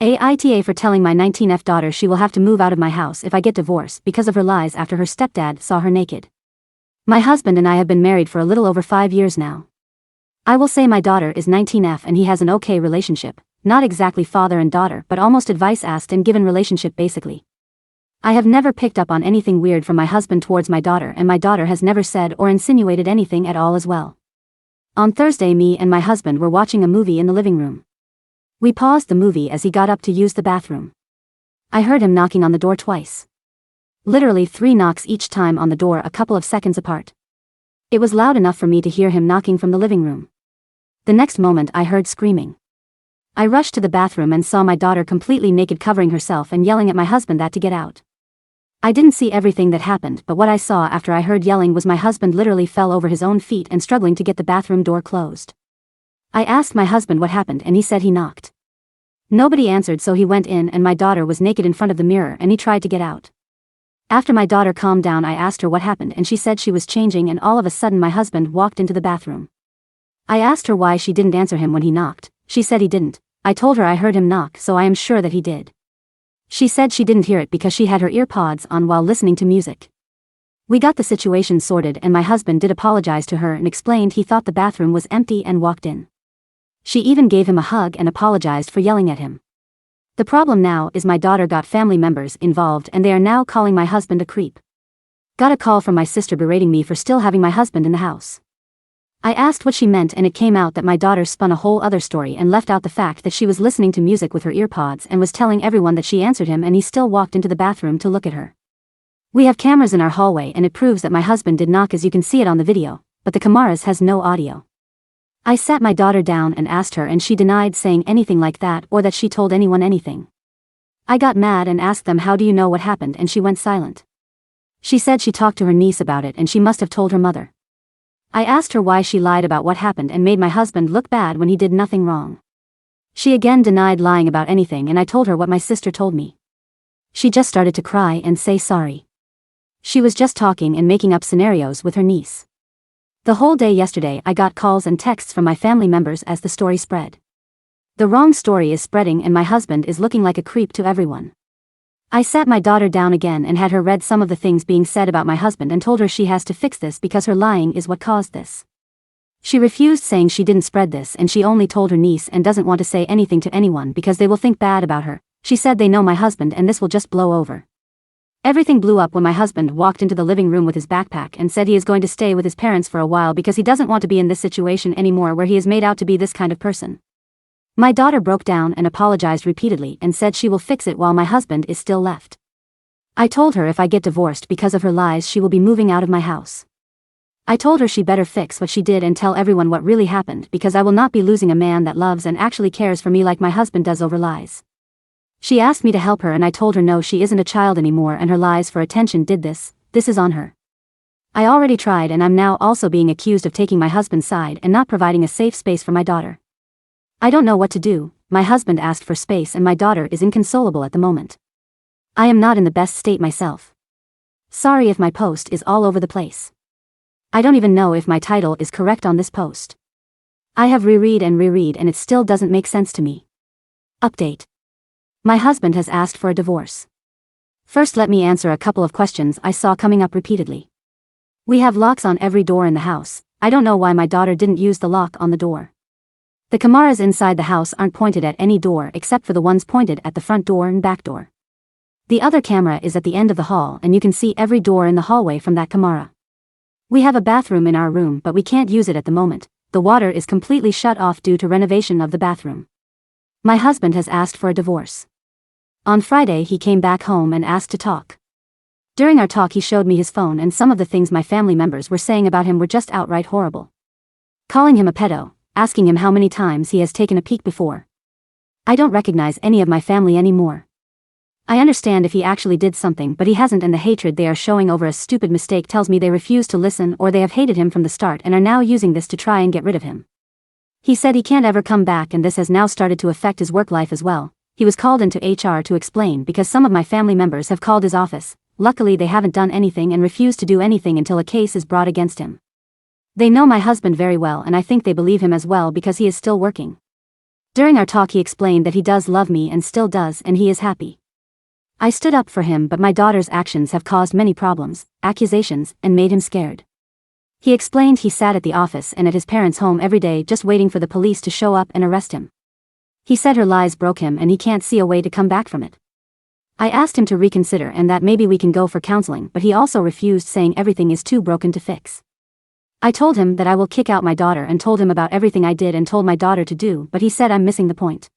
AITA for telling my 19F daughter she will have to move out of my house if I get divorced because of her lies after her stepdad saw her naked. My husband and I have been married for a little over 5 years now. I will say my daughter is 19F and he has an okay relationship, not exactly father and daughter but almost advice asked and given relationship basically. I have never picked up on anything weird from my husband towards my daughter and my daughter has never said or insinuated anything at all as well. On Thursday me and my husband were watching a movie in the living room. We paused the movie as he got up to use the bathroom. I heard him knocking on the door twice. Literally 3 knocks each time on the door a couple of seconds apart. It was loud enough for me to hear him knocking from the living room. The next moment I heard screaming. I rushed to the bathroom and saw my daughter completely naked covering herself and yelling at my husband to get out. I didn't see everything that happened but what I saw after I heard yelling was my husband literally fell over his own feet and struggling to get the bathroom door closed. I asked my husband what happened and he said he knocked. Nobody answered so he went in and my daughter was naked in front of the mirror and he tried to get out. After my daughter calmed down I asked her what happened and she said she was changing and all of a sudden my husband walked into the bathroom. I asked her why she didn't answer him when he knocked. She said he didn't. I told her I heard him knock so I am sure that he did. She said she didn't hear it because she had her ear pods on while listening to music. We got the situation sorted and my husband did apologize to her and explained he thought the bathroom was empty and walked in. She even gave him a hug and apologized for yelling at him. The problem now is my daughter got family members involved and they are now calling my husband a creep. Got a call from my sister berating me for still having my husband in the house. I asked what she meant and it came out that my daughter spun a whole other story and left out the fact that she was listening to music with her earpods and was telling everyone that she answered him and he still walked into the bathroom to look at her. We have cameras in our hallway and it proves that my husband did knock as you can see it on the video, but the cameras has no audio. I sat my daughter down and asked her and she denied saying anything like that or that she told anyone anything. I got mad and asked them how do you know what happened and she went silent. She said she talked to her niece about it and she must have told her mother. I asked her why she lied about what happened and made my husband look bad when he did nothing wrong. She again denied lying about anything and I told her what my sister told me. She just started to cry and say sorry. She was just talking and making up scenarios with her niece. The whole day yesterday I got calls and texts from my family members as the story spread. The wrong story is spreading and my husband is looking like a creep to everyone. I sat my daughter down again and had her read some of the things being said about my husband and told her she has to fix this because her lying is what caused this. She refused saying she didn't spread this and she only told her niece and doesn't want to say anything to anyone because they will think bad about her. She said they know my husband and this will just blow over. Everything blew up when my husband walked into the living room with his backpack and said he is going to stay with his parents for a while because he doesn't want to be in this situation anymore where he is made out to be this kind of person. My daughter broke down and apologized repeatedly and said she will fix it while my husband is still left. I told her if I get divorced because of her lies she will be moving out of my house. I told her she better fix what she did and tell everyone what really happened because I will not be losing a man that loves and actually cares for me like my husband does over lies. She asked me to help her and I told her no, she isn't a child anymore and her lies for attention did this is on her. I already tried and I'm now also being accused of taking my husband's side and not providing a safe space for my daughter. I don't know what to do. My husband asked for space and my daughter is inconsolable at the moment. I am not in the best state myself. Sorry if my post is all over the place. I don't even know if my title is correct on this post. I have reread and it still doesn't make sense to me. Update. My husband has asked for a divorce. First let me answer a couple of questions I saw coming up repeatedly. We have locks on every door in the house. I don't know why my daughter didn't use the lock on the door. The cameras inside the house aren't pointed at any door except for the ones pointed at the front door and back door. The other camera is at the end of the hall and you can see every door in the hallway from that camera. We have a bathroom in our room but we can't use it at the moment. The water is completely shut off due to renovation of the bathroom. My husband has asked for a divorce. On Friday he came back home and asked to talk. During our talk he showed me his phone and some of the things my family members were saying about him were just outright horrible. Calling him a pedo, asking him how many times he has taken a peek before. I don't recognize any of my family anymore. I understand if he actually did something but he hasn't and the hatred they are showing over a stupid mistake tells me they refuse to listen or they have hated him from the start and are now using this to try and get rid of him. He said he can't ever come back and this has now started to affect his work life as well. He was called into HR to explain because some of my family members have called his office. Luckily they haven't done anything and refuse to do anything until a case is brought against him. They know my husband very well and I think they believe him as well because he is still working. During our talk he explained that he does love me and still does, and he is happy. I stood up for him, but my daughter's actions have caused many problems, accusations, and made him scared. He explained he sat at the office and at his parents' home every day just waiting for the police to show up and arrest him. He said her lies broke him and he can't see a way to come back from it. I asked him to reconsider and that maybe we can go for counseling, but he also refused, saying everything is too broken to fix. I told him that I will kick out my daughter and told him about everything I did and told my daughter to do, but he said I'm missing the point.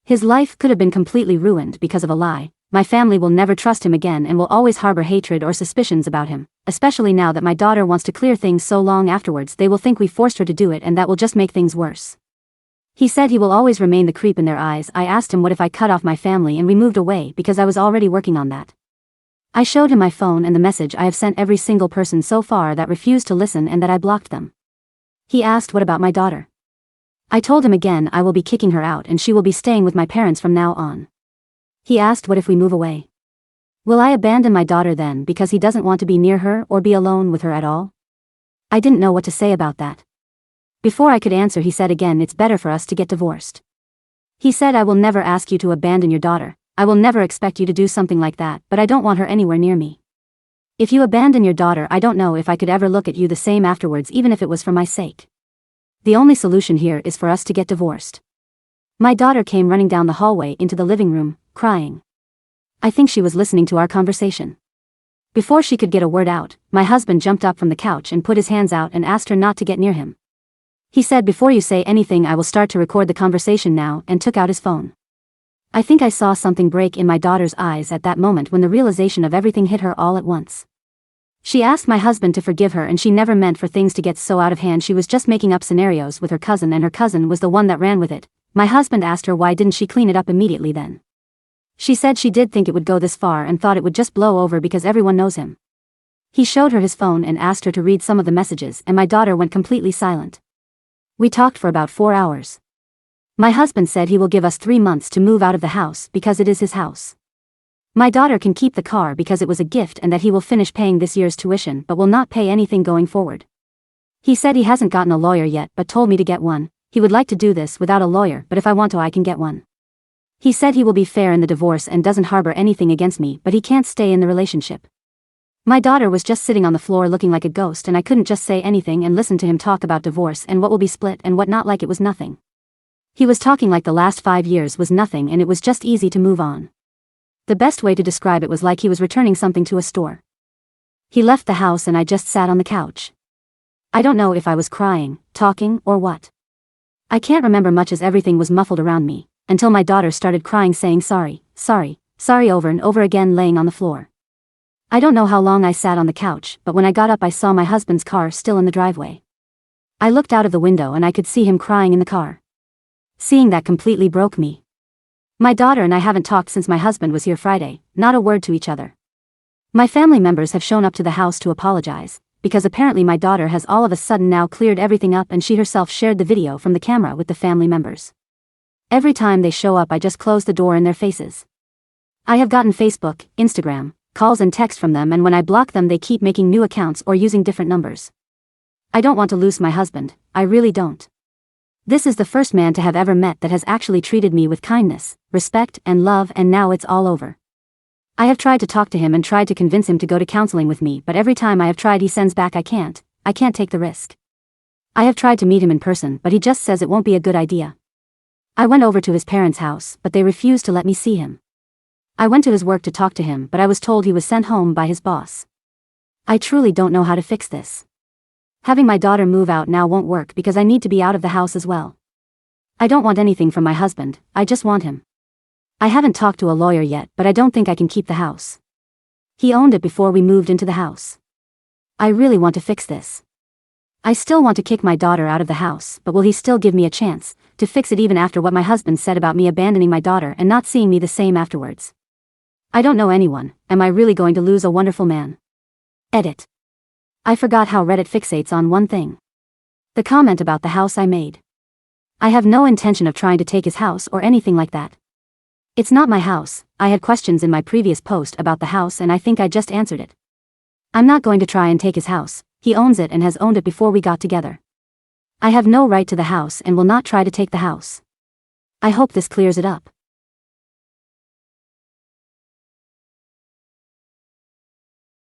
His life could have been completely ruined because of a lie. My family will never trust him again and will always harbor hatred or suspicions about him, especially now that my daughter wants to clear things so long afterwards they will think we forced her to do it and that will just make things worse. He said he will always remain the creep in their eyes. I asked him what if I cut off my family and we moved away, because I was already working on that. I showed him my phone and the message I have sent every single person so far that refused to listen and that I blocked them. He asked what about my daughter. I told him again I will be kicking her out and she will be staying with my parents from now on. He asked what if we move away. Will I abandon my daughter then because he doesn't want to be near her or be alone with her at all? I didn't know what to say about that. Before I could answer he said again it's better for us to get divorced. He said I will never ask you to abandon your daughter, I will never expect you to do something like that, but I don't want her anywhere near me. If you abandon your daughter I don't know if I could ever look at you the same afterwards, even if it was for my sake. The only solution here is for us to get divorced. My daughter came running down the hallway into the living room, crying. I think she was listening to our conversation. Before she could get a word out, my husband jumped up from the couch and put his hands out and asked her not to get near him. He said, before you say anything I will start to record the conversation now, and took out his phone. I think I saw something break in my daughter's eyes at that moment when the realization of everything hit her all at once. She asked my husband to forgive her and she never meant for things to get so out of hand. She was just making up scenarios with her cousin and her cousin was the one that ran with it. My husband asked her why didn't she clean it up immediately then. She said she did think it would go this far and thought it would just blow over because everyone knows him. He showed her his phone and asked her to read some of the messages and my daughter went completely silent. We talked for about 4 hours. My husband said he will give us 3 months to move out of the house because it is his house. My daughter can keep the car because it was a gift and that he will finish paying this year's tuition but will not pay anything going forward. He said he hasn't gotten a lawyer yet but told me to get one. He would like to do this without a lawyer, but if I want to I can get one. He said he will be fair in the divorce and doesn't harbor anything against me, but he can't stay in the relationship. My daughter was just sitting on the floor looking like a ghost and I couldn't just say anything and listen to him talk about divorce and what will be split and what not, like it was nothing. He was talking like the last 5 years was nothing and it was just easy to move on. The best way to describe it was like he was returning something to a store. He left the house and I just sat on the couch. I don't know if I was crying, talking, or what. I can't remember much as everything was muffled around me, until my daughter started crying saying sorry, sorry, sorry over and over again, laying on the floor. I don't know how long I sat on the couch, but when I got up I saw my husband's car still in the driveway. I looked out of the window and I could see him crying in the car. Seeing that completely broke me. My daughter and I haven't talked since my husband was here Friday, not a word to each other. My family members have shown up to the house to apologize, because apparently my daughter has all of a sudden now cleared everything up and she herself shared the video from the camera with the family members. Every time they show up I just close the door in their faces. I have gotten Facebook, Instagram, calls and text from them, and when I block them they keep making new accounts or using different numbers. I don't want to lose my husband, I really don't. This is the first man to have ever met that has actually treated me with kindness, respect, and love, and now it's all over. I have tried to talk to him and tried to convince him to go to counseling with me, but every time I have tried he sends back I can't take the risk. I have tried to meet him in person but he just says it won't be a good idea. I went over to his parents' house but they refused to let me see him. I went to his work to talk to him but I was told he was sent home by his boss. I truly don't know how to fix this. Having my daughter move out now won't work because I need to be out of the house as well. I don't want anything from my husband, I just want him. I haven't talked to a lawyer yet but I don't think I can keep the house. He owned it before we moved into the house. I really want to fix this. I still want to kick my daughter out of the house, but will he still give me a chance to fix it even after what my husband said about me abandoning my daughter and not seeing me the same afterwards? I don't know anyone, am I really going to lose a wonderful man? Edit. I forgot how Reddit fixates on one thing. The comment about the house I made. I have no intention of trying to take his house or anything like that. It's not my house. I had questions in my previous post about the house and I think I just answered it. I'm not going to try and take his house, he owns it and has owned it before we got together. I have no right to the house and will not try to take the house. I hope this clears it up.